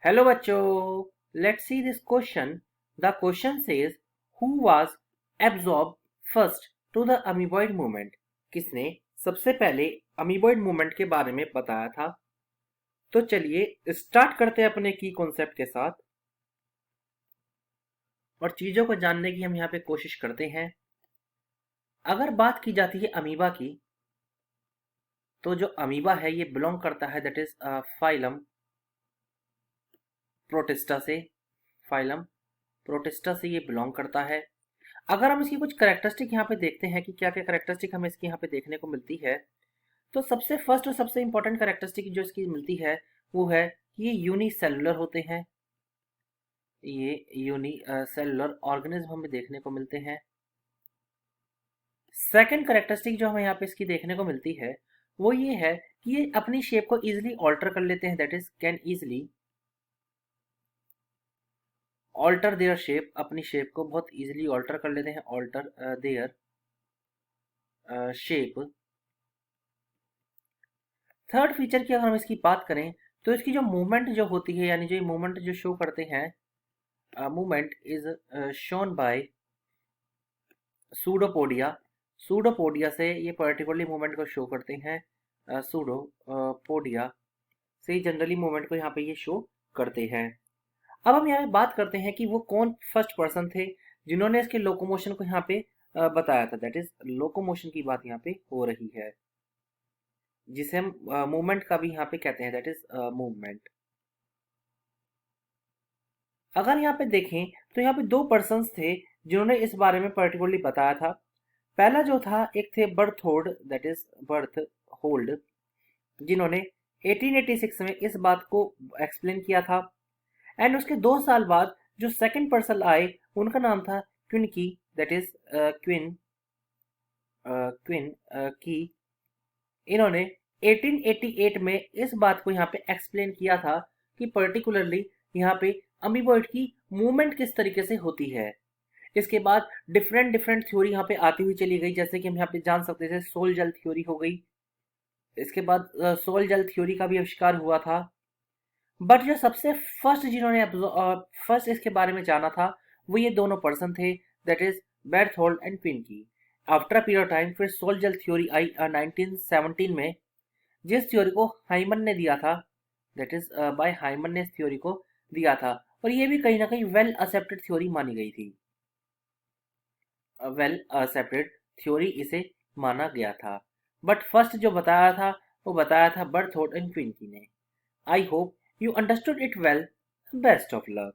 Hello बच्चों, let's see this question. The question says who was absorb first to the amoeboid movement. किसने सबसे पहले amoeboid movement के बारे में बताया था। तो चलिए स्टार्ट करते हैं अपने की कॉन्सेप्ट के साथ और चीजों को जानने की हम यहाँ पे कोशिश करते हैं। अगर बात की जाती है अमीबा की, तो जो अमीबा है ये बिलोंग करता है दैट इज फाइलम प्रोटिस्टा से। फाइलम प्रोटिस्टा से ये बिलोंग करता है। अगर हम इसकी कुछ करेक्टरिस्टिक यहाँ पे देखते हैं कि क्या क्या करेक्टरिस्टिक हमें इसकी यहाँ पे देखने को मिलती है, तो सबसे फर्स्ट और सबसे इंपॉर्टेंट करेक्टरिस्टिक जो इसकी मिलती है वो है कि ये यूनिसेलुलर होते हैं। ये यूनिसेलुलर ऑर्गेनिज्म हमें देखने को मिलते हैं। सेकंड करेक्टरिस्टिक जो हमें यहाँ पे इसकी देखने को मिलती है वो ये है कि ये अपनी शेप को इजिली ऑल्टर कर लेते हैं, that is can easily alter their shape. अपनी शेप को बहुत इजिली ऑल्टर कर लेते हैं, alter their shape. Third feature की अगर हम इसकी बात करें तो इसकी जो मूवमेंट जो होती है, यानी जो ये मूवमेंट जो शो करते हैं, movement is shown by pseudopodia. Pseudopodia से ये पर्टिकुलरली मूवमेंट को शो करते हैं। सूडोपोडिया से ही जनरली मूवमेंट को यहाँ पे ये शो करते हैं। अब हम यहाँ पे बात करते हैं कि वो कौन फर्स्ट पर्सन थे जिन्होंने इसके लोकोमोशन को यहाँ पे बताया था। दैट इज लोकोमोशन की बात यहाँ पे हो रही है, जिसे हम मूवमेंट का भी यहाँ पे कहते हैं, दैट इज मूवमेंट। अगर यहाँ पे देखें तो यहाँ पे दो पर्सन्स थे जिन्होंने इस बारे में पर्टिकुलरली बताया था। पहला जो था, एक थे बर्थोल्ड, दैट इज बर्थ होल्ड, जिन्होंने 1886 में इस बात को एक्सप्लेन किया था। एंड उसके 2 साल बाद जो सेकंड पर्सन आए उनका नाम था क्विनकी, दैट इज क्विन की। इन्होंने 1888 में इस बात को यहाँ पे एक्सप्लेन किया था कि पर्टिकुलरली यहाँ पे अमीबॉइड की मूवमेंट किस तरीके से होती है। इसके बाद डिफरेंट डिफरेंट थ्योरी यहाँ पे आती हुई चली गई, जैसे कि हम यहाँ पे जान सकते थे सोल जेल थ्योरी हो गई। इसके बाद सोल जेल थ्योरी का भी आविष्कार हुआ था। बट जो सबसे फर्स्ट जिन्होंने फर्स्ट इसके बारे में जाना था वो ये दोनों पर्सन थे, that is Berthold and Quincke. After period time फिर सोल जेल थ्योरी आई 1917 में, जिस थ्योरी को हाइमन ने दिया था, दैट इज बाय हाइमन ने इस थ्योरी को दिया था। और ये भी कहीं ना कहीं वेल एक्सेप्टेड थ्योरी मानी गई थी। वेल एक्सेप्टेड थ्योरी इसे माना गया था। बट फर्स्ट जो बताया था वो बताया था बर्थोल्ड एंड क्विनकी ने। I hope you understood it well. Best of luck.